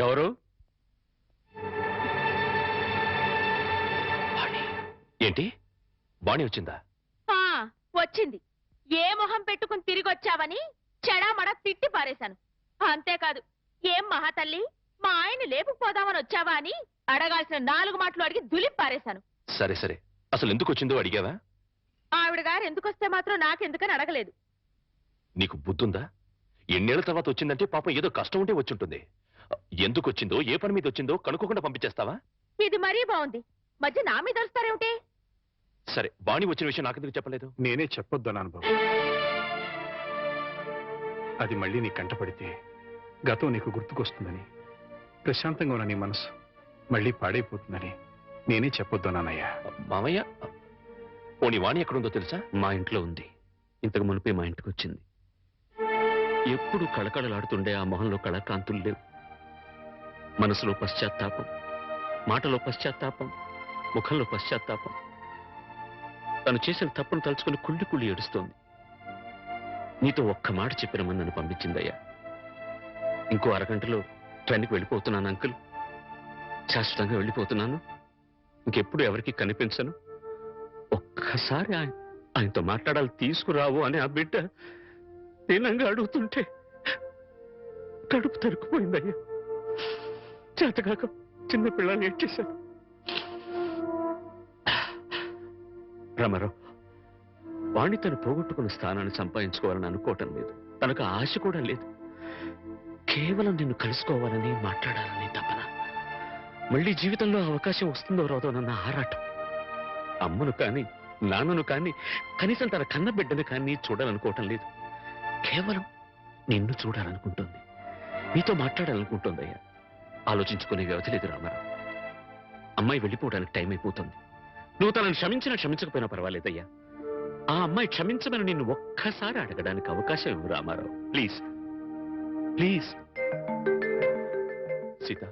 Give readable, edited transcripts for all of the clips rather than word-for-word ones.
ఎవరు? ఏంటి వాణి వచ్చిందా? వచ్చింది. ఏ మొహం పెట్టుకుని తిరిగి వచ్చావని చెడామడ తిట్టి పారేశాను. అంతేకాదు, ఏం మహాతల్లి మా ఆయన్ని లేపుకుపోదామని వచ్చావా అని అడగాల్సిన 4 మాటలు అడిగి దులిపి పారేశాను. సరే సరే, అసలు ఎందుకు వచ్చిందో అడిగావా? ఆవిడ గారు ఎందుకొస్తే మాత్రం నాకెందుకని అడగలేదు. నీకు బుద్ధుందా? ఎన్నేళ్ల తర్వాత వచ్చిందంటే పాపం ఏదో కష్టం ఉంటే వచ్చుంటుంది. ఎందుకు వచ్చిందో, ఏ పని మీద వచ్చిందో కనుక్కోకుండా పంపించేస్తావా? ఇది మరీ బాగుంది. మధ్య నా మీద వస్తారేమిటి? సరే, వాణి వచ్చిన విషయం నాకెందుకు చెప్పలేదు? నేనే చెప్పొద్దన్నాను బాబు. అది మళ్ళీ నీ కంటపడితే గతం నీకు గుర్తుకొస్తుందని, ప్రశాంతంగా ఉన్న నీ మనసు మళ్ళీ పాడైపోతుందని నేనే చెప్పొద్దన్నానయ్యా. మామయ్య, పోనీ వాణి ఎక్కడుందో తెలుసా? మా ఇంట్లో ఉంది. ఇంతకు మునిపే మా ఇంటికి వచ్చింది. ఎప్పుడు కళకళలాడుతుండే ఆ మొహంలో కళాకాంతులు లేవు. మనసులో పశ్చాత్తాపం, మాటలో పశ్చాత్తాపం, ముఖంలో పశ్చాత్తాపం. తను చేసిన తప్పును తలుచుకుని కుళ్ళి కుళ్ళి ఏడుస్తోంది. నీతో ఒక్క మాట చెప్పినమని నన్ను పంపించిందయ్యా. ఇంకో అరగంటలో ట్రైన్కి వెళ్ళిపోతున్నాను అంకుల్. శాశ్వతంగా వెళ్ళిపోతున్నాను. ఇంకెప్పుడు ఎవరికి కనిపించను. ఒక్కసారి ఆయనతో మాట్లాడాలి, తీసుకురావు అని ఆ బిడ్డ దీనంగా అడుగుతుంటే కడుపు తరుక్కుపోయిందయ్యా. చేతకాక చిన్న పిల్లలు ఏడ్చేశాను. రామారావు, వాణ్ణి తను పోగొట్టుకున్న స్థానాన్ని సంపాదించుకోవాలని అనుకోవటం లేదు. తనకు ఆశ కూడా లేదు. కేవలం నిన్ను కలుసుకోవాలని, మాట్లాడాలని తపన. మళ్ళీ జీవితంలో అవకాశం వస్తుందో రాదోనన్న ఆరాటం. అమ్మను కానీ, నాన్నను కానీ, కనీసం తన కన్న బిడ్డను కానీ చూడాలనుకోవటం లేదు. కేవలం నిన్ను చూడాలనుకుంటుంది, నీతో మాట్లాడాలనుకుంటుందయ్యా. ఆలోచించుకునే వ్యవధి లేదు రామారావు. అమ్మాయి వెళ్ళిపోవడానికి టైం అయిపోతుంది. నువ్వు తనను క్షమించినా క్షమించకపోయినా పర్వాలేదయ్యా. ఆ అమ్మాయి క్షమించమని నిన్ను ఒక్కసారి అడగడానికి అవకాశం ఇవ్వు రామారావు. Please please. సీత,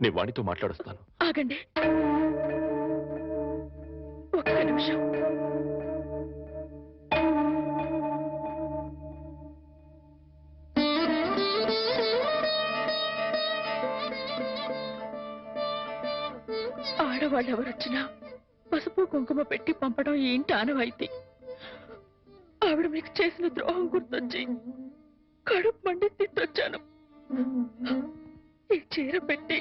నీ వాణితో మాట్లాడుస్తాను. ఆగండి ఒక్క నిమిషం. ఆడవాళ్ళు ఎవరొచ్చినా పసుపు కుంకుమ పెట్టి పంపడం ఈ ఇంటి ఆనవాయితీ. ఆవిడ మీకు చేసిన ద్రోహం గుర్తొచ్చి కడుపు మండి తిట్టొచ్చాను. ఈ చీర పెట్టి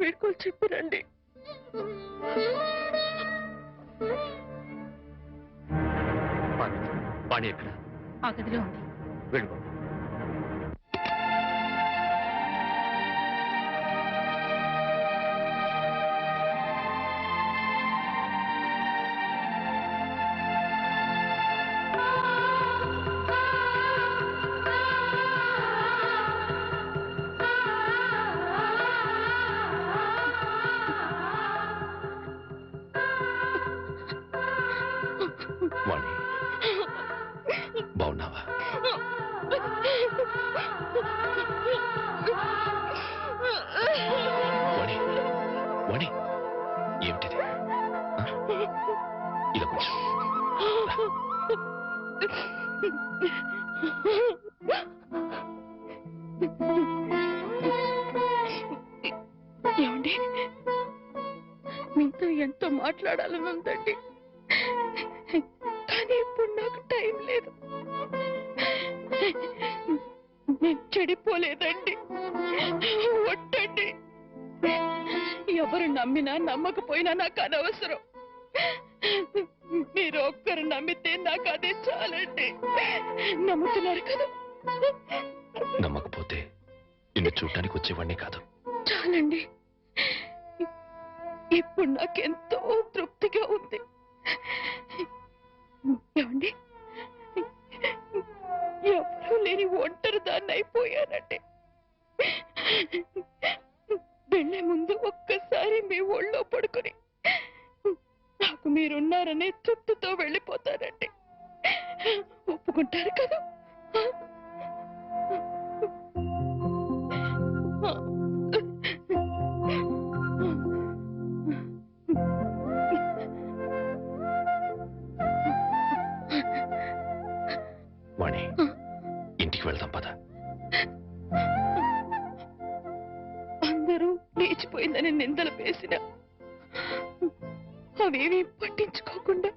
వీడుకోలు చెప్పిరండి. వాణి ఎక్కడ? ఆ గదిలో ఉంది. వెళ్ళిపో. వాణి, బాగున్నావా? వాణి, వాణి, ఏమిటిది? ఇలా కొంచెం ఏమండి, మీతో ఎంతో మాట్లాడాలని ఉందండి, కానీ ఇప్పుడు నాకు టైం లేదు. నేను చెడిపోలేదండి, ఒట్టండి. ఎవరు నమ్మినా నమ్మకపోయినా నాకు అనవసరం. మీరు ఒక్కరు నమ్మితే నాకు అదే చాలండి. నమ్ముతున్నారు కదా? నమ్మకపోతే నిన్ను చూడటానికి వచ్చేవాడిని కాదు. చాలండి, ఇప్పుడు నాకెంతో తృప్తిగా ఉంది. ఏమండి, ఎవరూ లేని ఒంటరి దాన్ని అయిపోయానండి. వెళ్ళే ముందు ఒక్కసారి మీ ఒళ్ళో పడుకుని నాకు మీరున్నారనే తృప్తితో వెళ్ళిపోతానండి. ఒప్పుకుంటారు కదా? వాణి, ఇంటికి వెళ్దాం పద. లేచిపోయిందని నిందలు వేసిన అవేమీ పట్టించుకోకుండా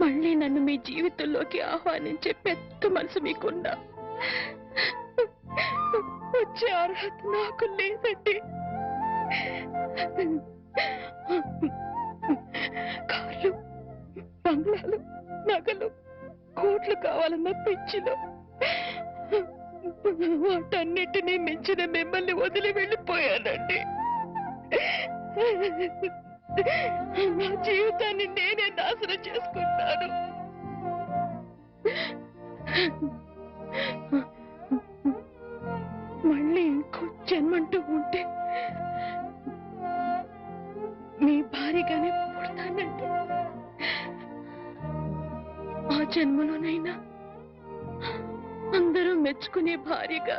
మళ్ళీ నన్ను మీ జీవితంలోకి ఆహ్వానించే పెద్ద మనసు మీకున్నా వచ్చే అర్హత నాకు లేదండి. కార్లు, బంగ్లాలు, నగలు, కోట్లు కావాలన్న పిచ్చిలో వాటన్నిటినీ మించిన మిమ్మల్ని వదిలి వెళ్ళిపోయానండి. నా జీవితాన్ని నేనే నాశనం చేసుకుంటాను. మళ్ళీ ఇంకో జన్మంటూ ఉంటే మీ భారీగానే పుడతానండి. ఆ జన్మలోనైనా అందరూ మెచ్చుకునే భార్యగా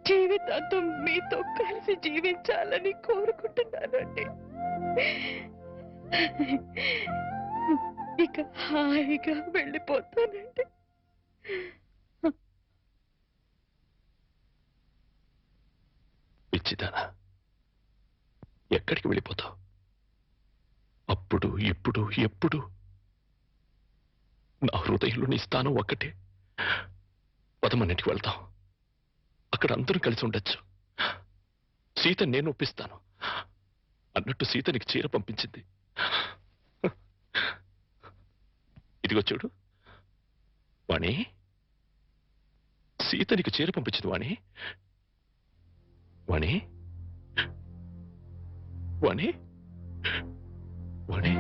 జీవితాంతం మీతో కలిసి జీవించాలని కోరుకుంటున్నానండి. ఇక హాయిగా వెళ్ళిపోతానండి. పిచ్చిదానా, ఎక్కడికి వెళ్ళిపోతావు? అప్పుడు ఇప్పుడు ఎప్పుడు నా హృదయంలో నీ స్థానం ఒక్కటే. పదమన్నిటికి వెళ్తాం, అక్కడ అందరూ కలిసి ఉండొచ్చు. సీత నేను ఒప్పిస్తాను అన్నట్టు సీత నీకు చీర పంపించింది. ఇదిగో చూడు వాణి, సీత నీకు చీర పంపించింది వాణి. వాణి వాణి వాణి